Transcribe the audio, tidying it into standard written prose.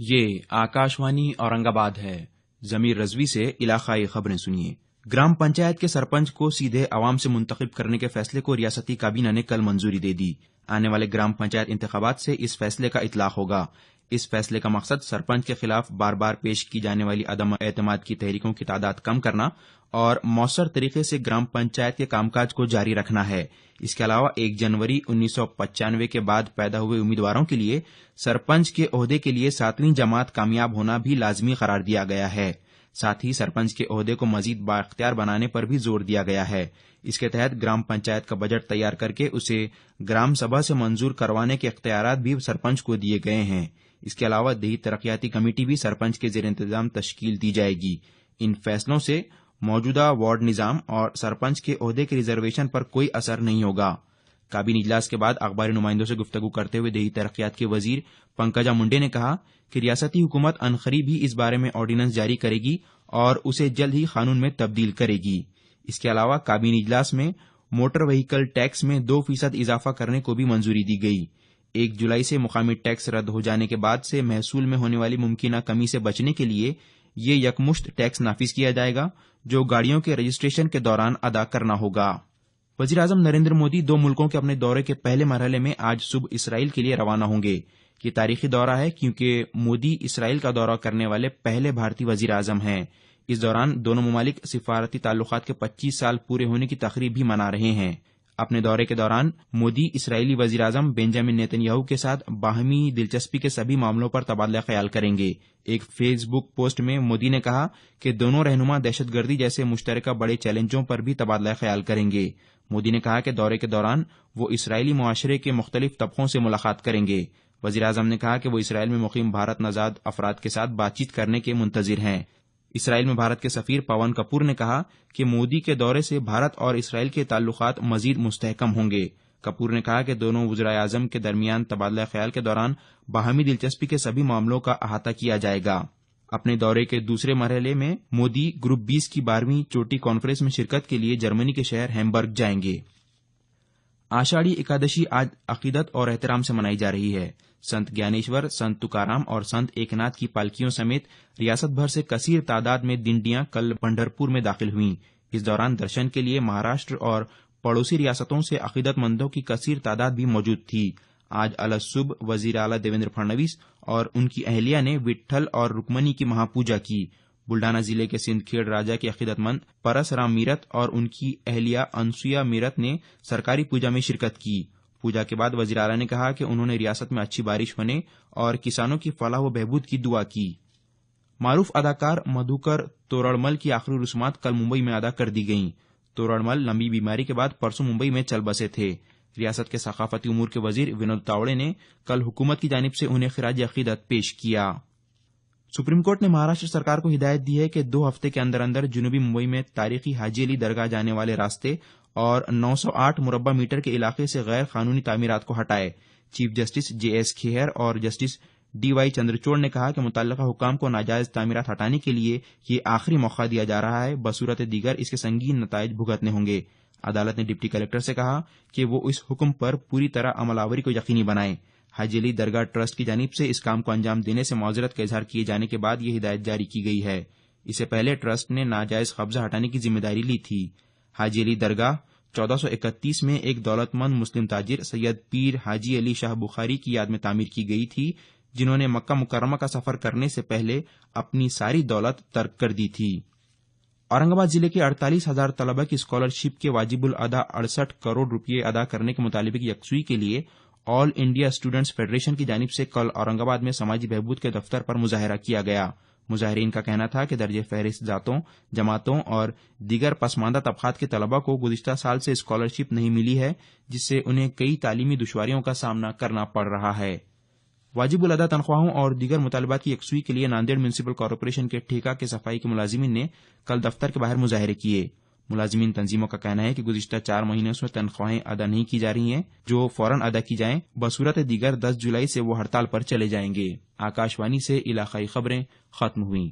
یہ آکاشوانی اورنگ آباد ہے۔ ضمیر رضوی سے علاقائی خبریں سنیے۔ گرام پنچایت کے سرپنچ کو سیدھے عوام سے منتخب کرنے کے فیصلے کو ریاستی کابینہ نے کل منظوری دے دی۔ آنے والے گرام پنچایت انتخابات سے اس فیصلے کا اطلاق ہوگا۔ اس فیصلے کا مقصد سرپنچ کے خلاف بار بار پیش کی جانے والی عدم اعتماد کی تحریکوں کی تعداد کم کرنا اور مؤثر طریقے سے گرام پنچایت کے کام کاج کو جاری رکھنا ہے۔ اس کے علاوہ 1 جنوری 1995 کے بعد پیدا ہوئے امیدواروں کے لیے سرپنچ کے عہدے کے لیے 7ویں جماعت کامیاب ہونا بھی لازمی قرار دیا گیا ہے۔ ساتھ ہی سرپنچ کے عہدے کو مزید بااختیار بنانے پر بھی زور دیا گیا ہے۔ اس کے تحت گرام پنچایت کا بجٹ تیار کر کے اسے گرام سبھا سے منظور کروانے کے اختیارات بھی سرپنچ کو دیے گئے ہیں۔ اس کے علاوہ دیہی ترقیاتی کمیٹی بھی سرپنچ کے زیر انتظام تشکیل دی جائے گی۔ ان فیصلوں سے موجودہ وارڈ نظام اور سرپنچ کے عہدے کے ریزرویشن پر کوئی اثر نہیں ہوگا۔ کابینی اجلاس کے بعد اخباری نمائندوں سے گفتگو کرتے ہوئے دیہی ترقیات کے وزیر پنکجا منڈے نے کہا کہ ریاستی حکومت عنقریب ہی اس بارے میں آرڈیننس جاری کرے گی اور اسے جلد ہی قانون میں تبدیل کرے گی۔ اس کے علاوہ کابینی اجلاس میں موٹر وہیکل ٹیکس میں 2% اضافہ کرنے کو بھی منظوری دی گئی۔ 1 جولائی سے مقامی ٹیکس رد ہو جانے کے بعد سے محصول میں ہونے والی ممکنہ کمی سے بچنے کے لیے یہ یکمشت ٹیکس نافذ کیا جائے گا جو گاڑیوں کے رجسٹریشن کے دوران ادا کرنا ہوگا۔ وزیراعظم نریندر مودی 2 ملکوں کے اپنے دورے کے پہلے مرحلے میں آج صبح اسرائیل کے لیے روانہ ہوں گے۔ یہ تاریخی دورہ ہے کیونکہ مودی اسرائیل کا دورہ کرنے والے پہلے بھارتی وزیراعظم ہیں۔ اس دوران دونوں ممالک سفارتی تعلقات کے 25 سال پورے ہونے کی تقریب بھی منا رہے ہیں۔ اپنے دورے کے دوران مودی اسرائیلی وزیراعظم بنجامن نیتن یاہو کے ساتھ باہمی دلچسپی کے سبھی معاملوں پر تبادلہ خیال کریں گے۔ ایک فیس بک پوسٹ میں مودی نے کہا کہ دونوں رہنما دہشت گردی جیسے مشترکہ بڑے چیلنجوں پر بھی تبادلہ خیال کریں گے۔ مودی نے کہا کہ دورے کے دوران وہ اسرائیلی معاشرے کے مختلف طبقوں سے ملاقات کریں گے۔ وزیراعظم نے کہا کہ وہ اسرائیل میں مقیم بھارت نژاد افراد کے ساتھ بات چیت کرنے کے منتظر ہیں۔ اسرائیل میں بھارت کے سفیر پون کپور نے کہا کہ مودی کے دورے سے بھارت اور اسرائیل کے تعلقات مزید مستحکم ہوں گے۔ کپور نے کہا کہ دونوں وزرائے اعظم کے درمیان تبادلہ خیال کے دوران باہمی دلچسپی کے سبھی معاملوں کا احاطہ کیا جائے گا۔ اپنے دورے کے دوسرے مرحلے میں مودی گروپ 20 کی 12ویں چوٹی کانفرنس میں شرکت کے لیے جرمنی کے شہر ہیمبرگ جائیں گے۔ آشاڑھی اکادشی آج عقیدت اور احترام سے منائی جا رہی ہے۔ سنت گیانیشور، سنت تکارام اور سنت ایکناتھ کی پالکیوں سمیت ریاست بھر سے کثیر تعداد میں ڈنڈیاں کل پنڈھرپور میں داخل ہوئیں۔ اس دوران درشن کے لیے مہاراشٹر اور پڑوسی ریاستوں سے عقیدت مندوں کی کثیر تعداد بھی موجود تھی۔ آج الصبح وزیر اعلیٰ دیویندر پھڑنویس اور ان کی اہلیہ نے وٹھل اور رکمنی کی مہا پوجا کی۔ بلڈانہ ضلع کے سندھ کھیڑ راجا کے عقیدت مند پرس رام میرت اور ان کی اہلیہ انسویا میرت نے سرکاری پوجا میں شرکت کی۔ پوجا کے بعد وزیر اعلیٰ نے کہا کہ انہوں نے ریاست میں اچھی بارش ہونے اور کسانوں کی فلاح و بہبود کی دعا کی۔ معروف اداکار مدھوکر توڑڑمل کی آخری رسومات کل ممبئی میں ادا کر دی گئیں۔ توڑڑمل لمبی بیماری کے بعد پرسوں ممبئی میں چل بسے تھے۔ ریاست کے ثقافتی امور کے وزیر ونود تاوڑے نے کل حکومت کی جانب سے انہیں خراج عقیدت پیش کیا۔ سپریم کورٹ نے مہاراشٹر سرکار کو ہدایت دی ہے کہ 2 ہفتے کے اندر اندر جنوبی ممبئی میں تاریخی حاجی علی درگاہ جانے والے راستے اور 908 مربع میٹر کے علاقے سے غیر قانونی تعمیرات کو ہٹائے۔ چیف جسٹس JS کھیہر اور جسٹس DY چندرچوڑ نے کہا کہ متعلقہ حکام کو ناجائز تعمیرات ہٹانے کے لیے یہ آخری موقع دیا جا رہا ہے، بصورت دیگر اس کے سنگین نتائج بھگتنے ہوں گے۔ عدالت نے ڈپٹی کلکٹر سے کہا کہ وہ اس حکم پر پوری طرح عمل آوری کو یقینی بنائے۔ حاجی علی درگاہ ٹرسٹ کی جانب سے اس کام کو انجام دینے سے معذرت کا اظہار کیے جانے کے بعد یہ ہدایت جاری کی گئی ہے۔ اس سے پہلے ٹرسٹ نے ناجائز قبضہ ہٹانے کی ذمہ داری لی تھی۔ حاجی علی درگاہ 1431 میں ایک دولت مند مسلم تاجر سید پیر حاجی علی شاہ بخاری کی یاد میں تعمیر کی گئی تھی، جنہوں نے مکہ مکرمہ کا سفر کرنے سے پہلے اپنی ساری دولت ترک کر دی تھی۔ اورنگ آباد ضلع کے 48,000 طلبہ کی اسکالرشپ کے واجب الادا 68 کروڑ روپے ادا کرنے کے مطالبے کی یکسوئی کے لیے آل انڈیا اسٹوڈنٹس فیڈریشن کی جانب سے کل اورنگ آباد میں سماجی بہبود کے دفتر پر مظاہرہ کیا گیا۔ مظاہرین کا کہنا تھا کہ درجہ فہرست ذاتوں، جماعتوں اور دیگر پسماندہ طبقات کے طلبہ کو گزشتہ سال سے اسکالرشپ نہیں ملی ہے، جس سے انہیں کئی تعلیمی دشواریوں کا سامنا کرنا پڑ رہا ہے۔ واجب الادا تنخواہوں اور دیگر مطالبات کی یکسوئی کے لیے ناندیڑ میونسپل کارپوریشن کے ٹھیکہ کے صفائی کے ملازمین نے کل دفتر کے باہر مظاہرے کیے۔ ملازمین تنظیموں کا کہنا ہے کہ گزشتہ 4 مہینوں سے تنخواہیں ادا نہیں کی جا رہی ہیں، جو فوراً ادا کی جائیں، بصورت دیگر 10 جولائی سے وہ ہڑتال پر چلے جائیں گے۔ آکاشوانی سے علاقائی خبریں ختم ہوئیں۔